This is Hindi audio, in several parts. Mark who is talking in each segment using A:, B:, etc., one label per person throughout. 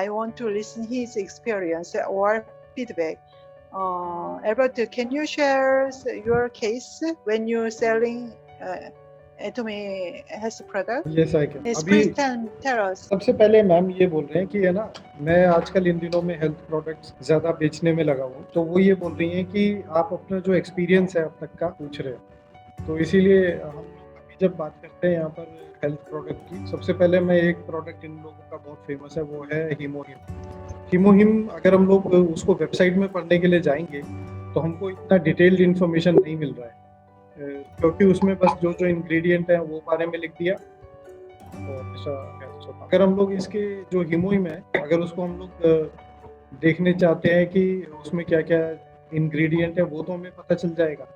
A: I want to listen his experience or feedback. Albert, can you share your case when you're selling Atomy Health product?
B: Yes I can.
A: Yes,
B: अभी
A: please tell us.
B: सबसे पहले मैम ये बोल रहे हैं कि है ना, मैं आजकल इन दिनों में हेल्थ प्रोडक्ट्स ज़्यादा बेचने में लगा हूँ, तो वो ये बोल रही हैं कि आप अपना जो एक्सपीरियंस है अब तक का पूछ रहे हो। तो इसीलिए हम लोग अभी जब बात करते हैं यहाँ पर हेल्थ प्रोडक्ट की, सबसे पहले मैं एक प्रोडक्ट इन लोगों का बहुत फेमस है, वो है हीमोहिम। हीमोहिम अगर हम लोग उसको वेबसाइट में पढ़ने के लिए जाएंगे तो हमको इतना डिटेल्ड इन्फॉर्मेशन नहीं मिल रहा है, क्योंकि उसमें बस जो जो इंग्रेडिएंट है वो बारे में लिख दिया। और ऐसा अगर हम लोग इसके जो हीमोहिम है, अगर उसको हम लोग देखने चाहते हैं कि उसमें क्या क्या इंग्रेडिएंट है, वो तो हमें पता चल जाएगा,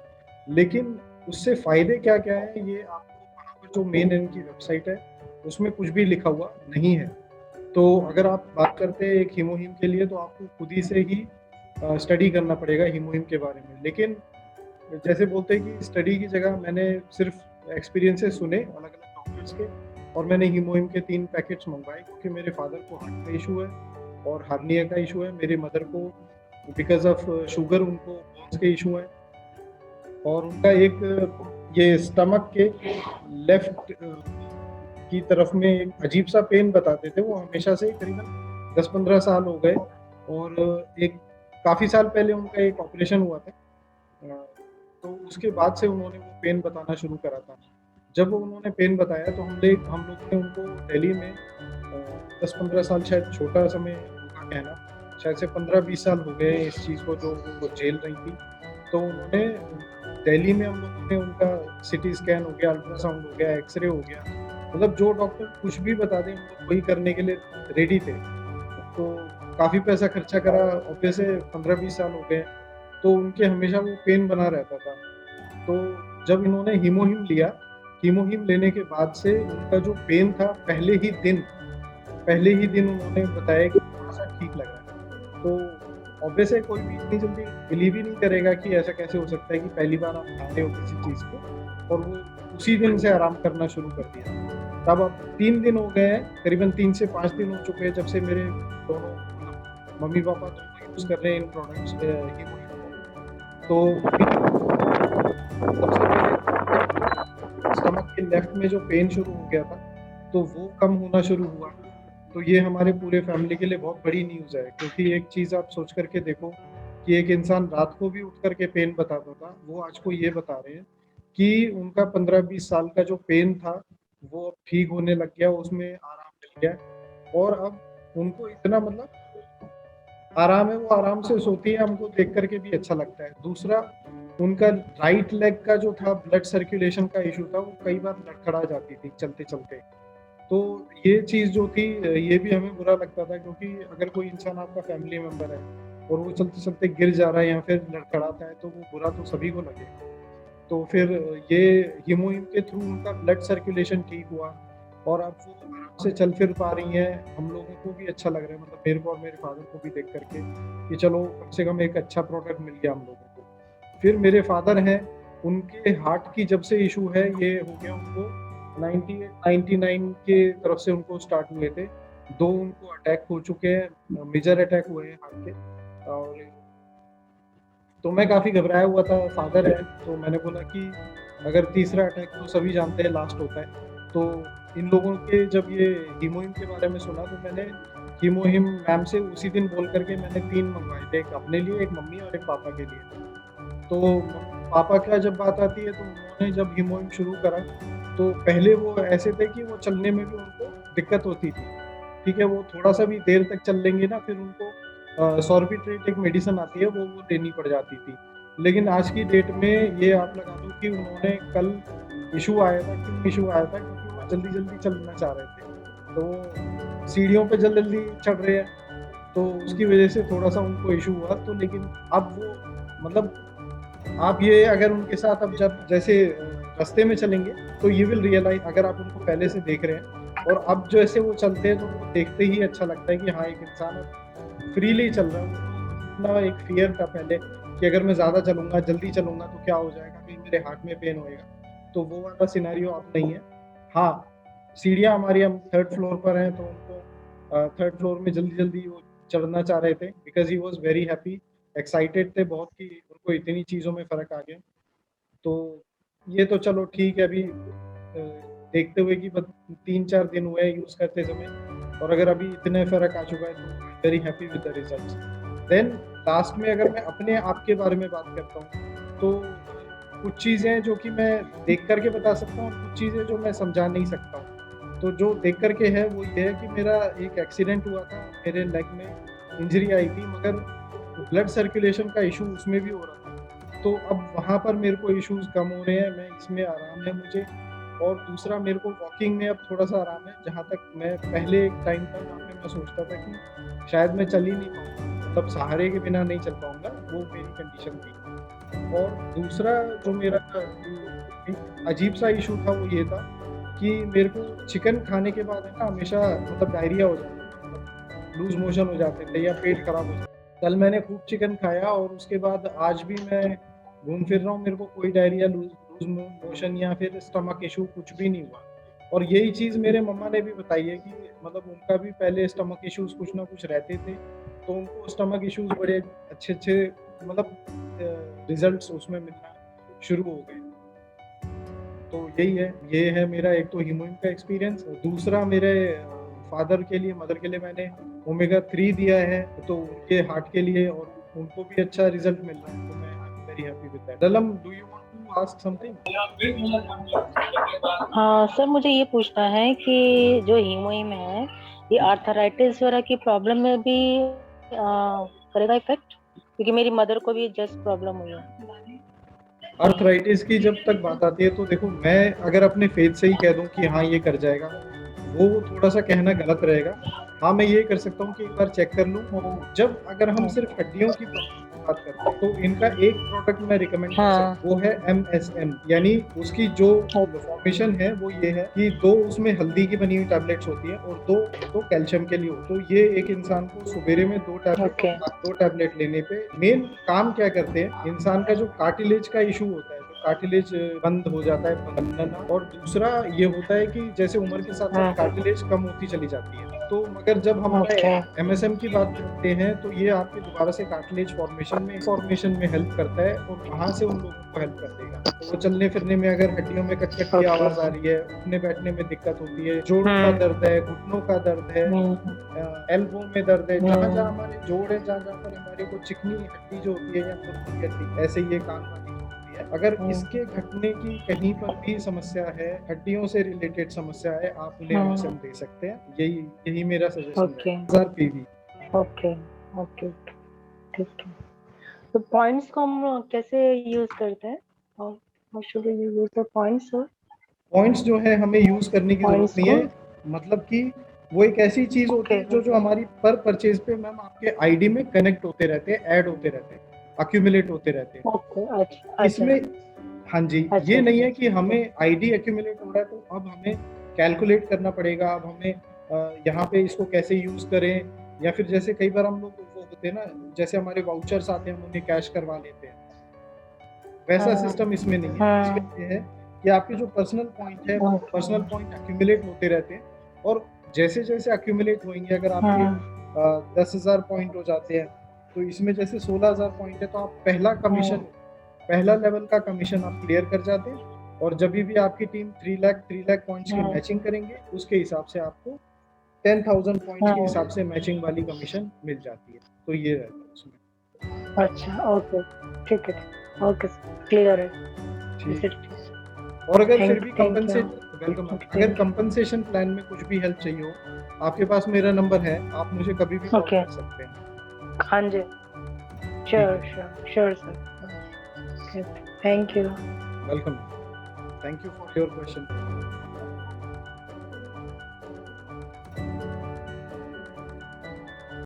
B: लेकिन उससे फायदे क्या क्या है ये आपको वहाँ पर जो मेन इनकी वेबसाइट है उसमें कुछ भी लिखा हुआ नहीं है। तो अगर आप बात करते हैं एक हीमोहिम के लिए, तो आपको खुद ही से ही स्टडी करना पड़ेगा हीमोहिम के बारे में। लेकिन जैसे बोलते हैं कि स्टडी की जगह मैंने सिर्फ एक्सपीरियंसेस सुने अलग अलग डॉक्टर्स के, और मैंने हीमोहिम के 3 पैकेट्स मंगवाए, क्योंकि मेरे फादर को हार्ट का इशू है और हार्निया का इशू है, मेरी मदर को बिकॉज ऑफ शुगर उनको बोन्स के इशू है, और उनका एक ये स्टमक के लेफ्ट की तरफ में एक अजीब सा पेन बताते थे वो हमेशा से, करीबन 10-15 साल हो गए, और एक काफ़ी साल पहले उनका एक ऑपरेशन हुआ था, तो उसके बाद से उन्होंने वो पेन बताना शुरू करा था। जब उन्होंने पेन बताया तो हम लोग ने उनको दिल्ली में 10-15 साल, शायद छोटा समय उनका कहना, शायद से 15-20 साल हो गए इस चीज़ को जो वो झेल रही थी, तो उन्होंने दिल्ली में हम लोगों ने उनका सिटी स्कैन हो गया, अल्ट्रासाउंड हो गया, एक्सरे हो गया, मतलब जो डॉक्टर कुछ भी बता दें हम लोग वही करने के लिए रेडी थे। तो काफ़ी पैसा खर्चा करा, ऑब्वियस से 15-20 साल हो गए, तो उनके हमेशा वो पेन बना रहता था। तो जब इन्होंने हीमोहिम लिया, हीमोहिम लेने के बाद से उनका जो पेन था पहले ही दिन उन्होंने बताया कि थोड़ा-सा ठीक लग रहा है। तो ऑब्वियस है कोई भी इतनी जल्दी बिलीव ही नहीं करेगा कि ऐसा कैसे हो सकता है कि पहली बार आप खा रहे हो किसी चीज़ को, और वो उसी दिन से आराम करना शुरू कर दिया। तब अब 3 दिन हो गए हैं, करीबन 3 से 5 दिन हो चुके हैं जब से मेरे दोनों मम्मी-पापा दोनों यूज़ कर रहे हैं इन प्रोडक्ट्स हीमोहिम को। तो सबसे पहले स्टमक के लेफ्ट में जो पेन शुरू हो गया था, तो वो कम होना शुरू हुआ। तो ये हमारे पूरे फैमिली के लिए बहुत बड़ी न्यूज़ है, क्योंकि एक चीज़ आप सोच करके देखो कि एक इंसान रात को भी उठ करके पेन बताता था, वो आज को ये बता रहे हैं कि उनका 15-20 साल का जो पेन था वो अब ठीक होने लग गया, उसमें आराम मिल गया, और अब उनको इतना मतलब आराम है, वो आराम से सोती है, हमको देख करके भी अच्छा लगता है। दूसरा, उनका राइट लेग का जो था ब्लड सर्कुलेशन का इशू था, वो कई बार लड़खड़ा जाती थी चलते-चलते। तो ये चीज़ जो थी, ये भी हमें बुरा लगता था, क्योंकि अगर कोई इंसान आपका फैमिली मेंबर है और वो चलते-चलते गिर जा रहा है या फिर लड़खड़ाता है, तो वो बुरा तो सभी को लगेगा। तो फिर ये हीमोहिम के थ्रू उनका ब्लड सर्कुलेशन ठीक हुआ, और अब वो आराम से चल फिर पा रही हैं। हम लोगों को भी अच्छा लग रहा है, मतलब मेरे को और मेरे फादर को भी देख करके कि चलो कम से कम एक अच्छा प्रोडक्ट मिल गया हम लोगों को। फिर मेरे फादर हैं, उनके हार्ट की जब से इशू है, ये हो गया उनको 98-99 के तरफ से उनको स्टार्ट हुए थे। 2 उनको अटैक हो चुके हैं, मेजर अटैक हुए हैं हार्ट के, और तो मैं काफ़ी घबराया हुआ था। फादर है तो मैंने बोला कि अगर तीसरा अटैक तो सभी जानते हैं लास्ट होता है, तो इन लोगों के जब ये हीमोहिम के बारे में सुना, तो मैंने हीमोहिम मैम से उसी दिन बोल करके मैंने 3 मंगवाए थे, एक अपने लिए, एक मम्मी और एक पापा के लिए। तो पापा का जब बात आती है, तो उन्होंने जब हीमोहिम शुरू करा, तो पहले वो ऐसे थे कि वो चलने में भी उनको दिक्कत होती थी, ठीक है, वो थोड़ा-सा भी देर तक चल लेंगे ना, फिर उनको सॉर्बिट्रेट एक मेडिसिन आती है, वो लेनी पड़ जाती थी। लेकिन आज की डेट में ये आप लगा लो कि उन्होंने कल इश्यू आया था, क्यों इश्यू आया था? क्योंकि वो जल्दी-जल्दी चलना चाह रहे थे। तो सीढ़ियों पे जल्दी-जल्दी चढ़ रहे हैं, तो उसकी वजह से थोड़ा-सा उनको इश्यू हुआ। तो लेकिन अब वो मतलब आप ये अगर उनके साथ अब जब जैसे रास्ते में चलेंगे, तो यू विल रियलाइज़, अगर आप उनको पहले से देख रहे हैं और अब जैसे वो चलते हैं, तो उनको देखते ही अच्छा लगता है कि हाँ, एक इंसान फ्रीली चल रहा है। ना एक फ़ियर था पहले कि अगर मैं ज़्यादा चलूँगा, जल्दी चलूँगा तो क्या हो जाएगा, कहीं मेरे हार्ट में पेन होएगा। तो वो वाला सिनेरियो अब नहीं है। हाँ, सीढ़ियाँ हमारी, हम 3rd फ्लोर पर हैं, तो उनको थर्ड फ्लोर में जल्दी जल्दी वो चढ़ना चाह रहे थे because he was very happy, excited थे बहुत कि उनको इतनी चीज़ों में फ़र्क आ गया। तो ये तो चलो ठीक है, अभी देखते हुए कि 3-4 दिन हुए यूज़ करते समय, और अगर अभी इतने फ़र्क आ चुका है तो very happy with the results. Then last में अगर मैं अपने आप के बारे में बात करता हूँ तो कुछ चीज़ें जो कि मैं देख कर के बता सकता हूँ, कुछ चीज़ें जो मैं समझा नहीं सकता हूँ। तो जो देख कर के है वो ये है कि मेरा एक एक्सीडेंट हुआ था, मेरे लेग में इंजरी आई थी, मगर ब्लड सर्कुलेशन का इशू उसमें भी हो रहा था। तो अब वहाँ पर मेरे को इश्यूज़ कम हो रहे हैं, मैं इसमें आराम है मुझे। और दूसरा मेरे को वॉकिंग में अब थोड़ा-सा आराम है, जहाँ तक मैं पहले एक टाइम था जहाँ पे मैं सोचता था कि शायद मैं चल ही नहीं पाऊँगा, मतलब सहारे के बिना नहीं चल पाऊँगा, वो मेरी कंडीशन थी। और दूसरा जो मेरा एक अजीब-सा इश्यू था वो ये था कि मेरे को चिकन खाने के बाद है ना हमेशा मतलब डायरिया हो जाता था, मतलब लूज़ मोशन हो जाते थे या पेट खराब हो जाता। कल मैंने खूब चिकन खाया और उसके बाद आज भी मैं घूम फिर रहा हूँ, मेरे को कोई डायरिया, लूज़ मोशन या फिर स्टमक इश्यू कुछ भी नहीं हुआ। और यही चीज़ मेरे मम्मा ने भी बताई है कि मतलब उनका भी पहले स्टमक इश्यूज़ कुछ ना कुछ रहते थे, तो उनको स्टमक इश्यूज़ बड़े अच्छे-अच्छे मतलब रिज़ल्ट्स उसमें मिलना शुरू हो गए। तो यही है, ये है मेरा एक तो हीमोइन का एक्सपीरियंस। दूसरा मेरे फादर के लिए, मदर के लिए मैंने ओमेगा 3 दिया है, तो उनके हार्ट के लिए, और उनको भी अच्छा रिज़ल्ट मिल रहा है, तो मैं I am very happy with that. Dalam, do you want to ask something?
C: हाँ सर, मुझे ये पूछना है कि जो हीमोइम है, ये आर्थराइटिस वगैरह की प्रॉब्लम में भी करेगा इफेक्ट? क्योंकि मेरी मदर को भी जस्ट प्रॉब्लम हुई है।
B: आर्थराइटिस की जब तक बात आती है तो देखो, मैं अगर अपने फेथ से ही कह दूं कि हाँ ये कर जाएगा, वो थोड़ा-सा कहना गलत रहेगा। हाँ, मैं ये कर सकता हूँ कि एक बार चेक कर लूँ। जब अगर हम सिर्फ़ हड्डियों की प्रॉब्लम की बात करते हैं, तो इनका एक प्रोडक्ट मैं रिकमेंड कर सकता
C: हाँ।
B: हूँ, वो है एमएसएम, यानी उसकी जो फॉर्मेशन है वो ये है कि 2 उसमें हल्दी की बनी हुई टैबलेट्स होती हैं और 2 कैल्शियम के लिए होती है। तो ये एक इंसान को सवेरे में 2 टैबलेट
C: ओके।
B: और 2 टैबलेट लेने पे मेन काम क्या करते हैं, इंसान का जो कार्टिलेज का इश्यू होता है, जो कार्टिलेज बंद हो जाता है बनना, और दूसरा ये होता है कि जैसे उम्र के साथ-साथ कार्टिलेज कम होती चली जाती है। तो मगर जब हम
C: ओके।
B: एमएसएम की बात करते हैं तो ये आपके दोबारा से कार्टिलेज फॉर्मेशन में हेल्प करता है, और वहाँ से उन लोगों को हेल्प कर देगा। तो वो चलने फिरने में अगर हड्डियों में कट-कट की
C: ओके।
B: आवाज़ आ रही है, उठने बैठने में दिक्कत होती है, जोड़ों का दर्द है, घुटनों का दर्द है, एल्बो में दर्द है, जहाँ-जहाँ हमारे जोड़ है, जहाँ-जहाँ पर हमारे को चिकनी हड्डी जो होती है या खुरदुरी हड्डी, ऐसे ये कान वाली जो होती है, अगर इसके घटने की कहीं पर भी समस्या है, हड्डियों से रिलेटेड समस्या है, आप उन्हें एमएसएम दे सकते हैं। यही मेरा सजेशन
C: ओके।
B: है। 1000 पीवी।
C: ओके। ओके। ठीक है। तो पॉइंट्स को हम कैसे यूज करते हैं? How should we use the points?
B: Points जो है हमें यूज़ करने की ज़रूरत
C: पॉइंट्स
B: नहीं
C: को?
B: है, मतलब कि वो एक ऐसी चीज़ होती
C: ओके।
B: है जो हमारी पर परचेज़ पे मैम आपके आईडी में कनेक्ट होते रहते हैं, ऐड होते रहते हैं, accumulate होते रहते हैं।
C: ओके। अच्छा।
B: इसमें हाँ जी,
C: अच्छा।
B: ये नहीं है कि हमें आईडी एक्यूमुलेट हो रहा है तो अब हमें कैलकुलेट करना पड़ेगा, अब हमें यहाँ पे इसको कैसे यूज़ करें, या फिर जैसे कई बार हम लोग वो होते हैं ना, जैसे हमारे वाउचर्स आते हैं हम उन्हें कैश करवा लेते हैं, वैसा सिस्टम इसमें नहीं है। इसमें ये है कि आपके जो पर्सनल पॉइंट है, वो पर्सनल पॉइंट एक्यूमुलेट होते रहते हैं, और जैसे-जैसे एक्यूमुलेट होंगे, अगर आपके 10,000 पॉइंट हो जाते हैं, तो इसमें जैसे 16,000 पॉइंट है तो आप पहला लेवल का कमीशन आप क्लियर कर जाते हैं, और जभी भी आपकी टीम 3 लाख पॉइंट्स की मैचिंग करेंगे, उसके हिसाब से आपको 10,000 पॉइंट्स के हिसाब से मैचिंग वाली कमीशन मिल जाती है। तो ये रहता है उसमें।
C: अच्छा। ओके। ठीक है। ओके, क्लियर है।
B: ठीक है। और अगर फिर भी
C: वेलकम।
B: अगर कंपनसेशन प्लान में कुछ भी हेल्प चाहिए हो, आपके पास मेरा नंबर है, आप मुझे कभी भी कॉल
C: ओके।
B: कर सकते हैं।
C: हाँ जी। Sure sir. Thank you.
B: Welcome. Thank you for your question.